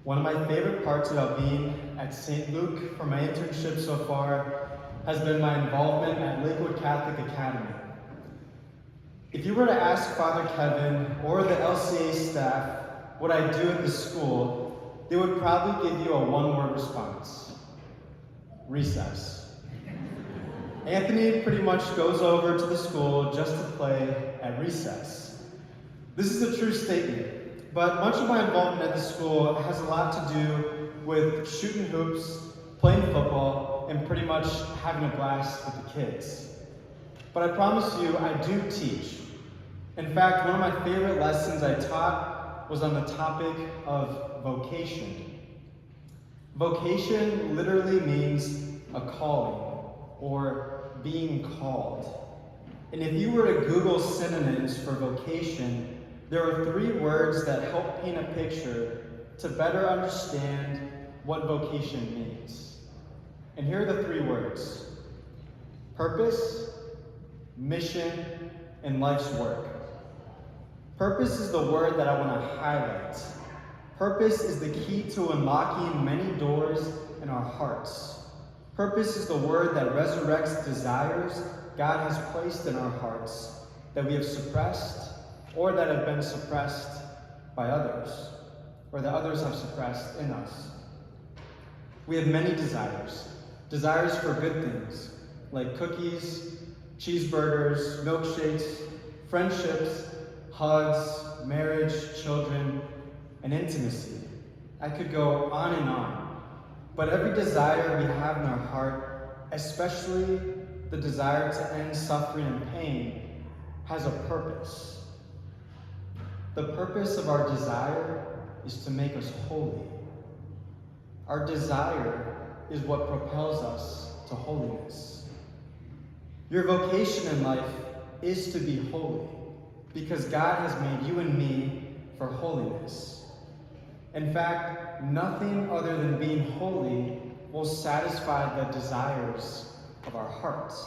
One of my favorite parts about being at St. Luke for my internship so far has been my involvement at Lakewood Catholic Academy. If you were to ask Father Kevin or the LCA staff what I do at the school, they would probably give you a one-word response: recess. Anthony pretty much goes over to the school just to play at recess. This is a true statement, but much of my involvement at the school has a lot to do with shooting hoops, playing football, and pretty much having a blast with the kids. But I promise you, I do teach. In fact, one of my favorite lessons I taught was on the topic of vocation. Vocation literally means a calling, or being called. And if you were to Google synonyms for vocation, there are 3 words that help paint a picture to better understand what vocation means. And here are the 3 words: purpose, mission, and life's work. Purpose is the word that I want to highlight. Purpose is the key to unlocking many doors in our hearts. Purpose is the word that resurrects desires God has placed in our hearts that we have suppressed or that have been suppressed by others, or that others have suppressed in us. We have many desires. Desires for good things, like cookies, cheeseburgers, milkshakes, friendships, hugs, marriage, children, and intimacy. I could go on and on. But every desire we have in our heart, especially the desire to end suffering and pain, has a purpose. The purpose of our desire is to make us holy. Our desire is what propels us to holiness. Your vocation in life is to be holy, because God has made you and me for holiness. In fact, nothing other than being holy will satisfy the desires of our hearts.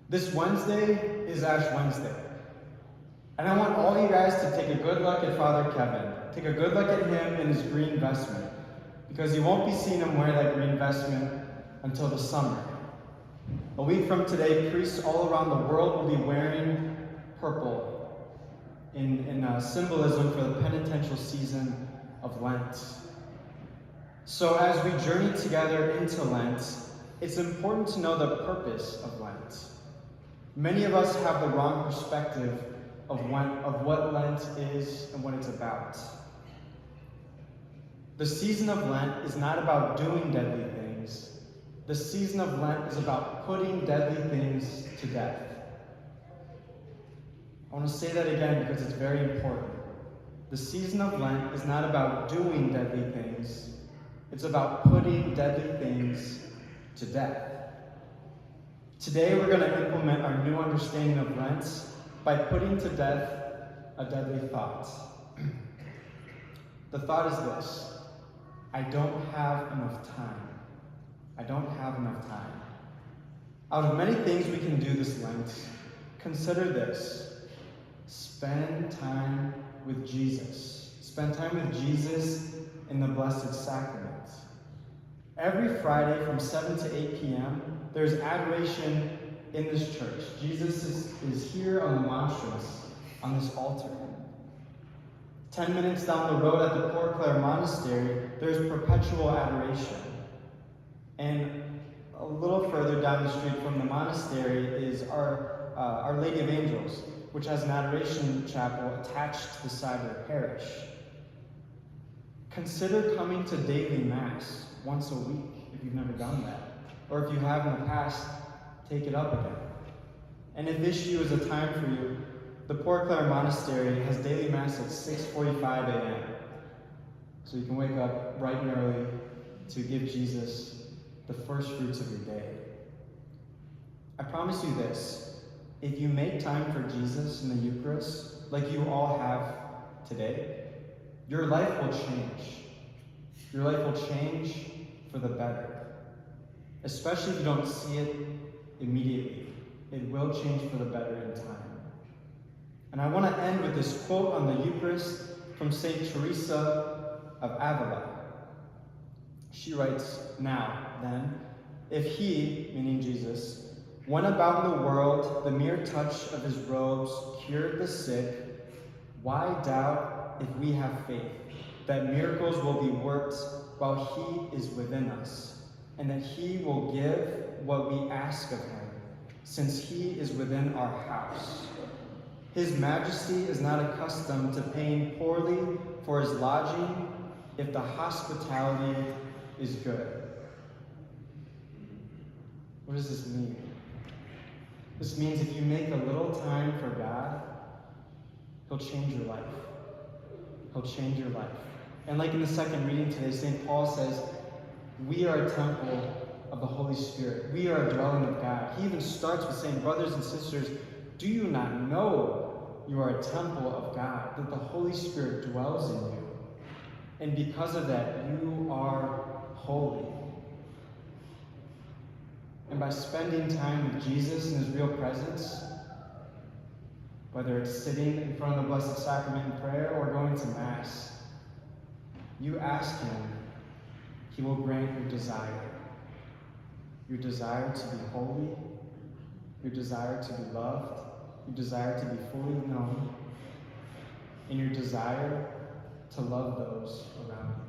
This Wednesday is Ash Wednesday. And I want all you guys to take a good look at Father Kevin. Take a good look at him in his green vestment, because you won't be seeing him wear that green vestment until the summer. A week from today, priests all around the world will be wearing purple in symbolism for the penitential season of Lent. So as we journey together into Lent, it's important to know the purpose of Lent. Many of us have the wrong perspective of what Lent is and what it's about. The season of Lent is not about doing deadly things. The season of Lent is about putting deadly things to death. I want to say that again because it's very important. The season of Lent is not about doing deadly things. It's about putting deadly things to death. Today we're going to implement our new understanding of Lent by putting to death a deadly thought. The thought is this: I don't have enough time. I don't have enough time. Out of many things we can do this Lent, consider this: spend time with Jesus. Spend time with Jesus in the Blessed Sacrament. Every Friday from 7 to 8 p.m., there's adoration in this church. Jesus is here on the monstrance, on this altar. 10 minutes down the road at the Poor Clare Monastery, there's perpetual adoration. And a little further down the street from the monastery is Our Lady of Angels, which has an adoration chapel attached to the side of the parish. Consider coming to daily Mass once a week if you've never done that. Or if you have in the past, take it up again. And if issue is a time for you, the Poor Clare Monastery has daily Mass at 6:45 a.m. So you can wake up bright and early to give Jesus the first fruits of your day. I promise you this: if you make time for Jesus in the Eucharist, like you all have today, your life will change. Your life will change for the better. Especially if you don't see it immediately. It will change for the better in time. And I want to end with this quote on the Eucharist from St. Teresa of Avila. She writes, "Now, then, if he," meaning Jesus, "went about in the world, the mere touch of his robes cured the sick, why doubt if we have faith, that miracles will be worked while he is within us, and that he will give what we ask of him, since he is within our house? His majesty is not accustomed to paying poorly for his lodging if the hospitality is good." What does this mean? This means if you make a little time for God, he'll change your life. He'll change your life. And like in the second reading today, St. Paul says, we are a temple of the Holy Spirit. We are a dwelling of God. He even starts with saying, brothers and sisters, do you not know you are a temple of God, that the Holy Spirit dwells in you? And because of that, you are holy. And by spending time with Jesus in his real presence, whether it's sitting in front of the Blessed Sacrament in prayer or going to Mass, you ask him, he will grant your desire. Your desire to be holy, your desire to be loved, your desire to be fully known, and your desire to love those around you.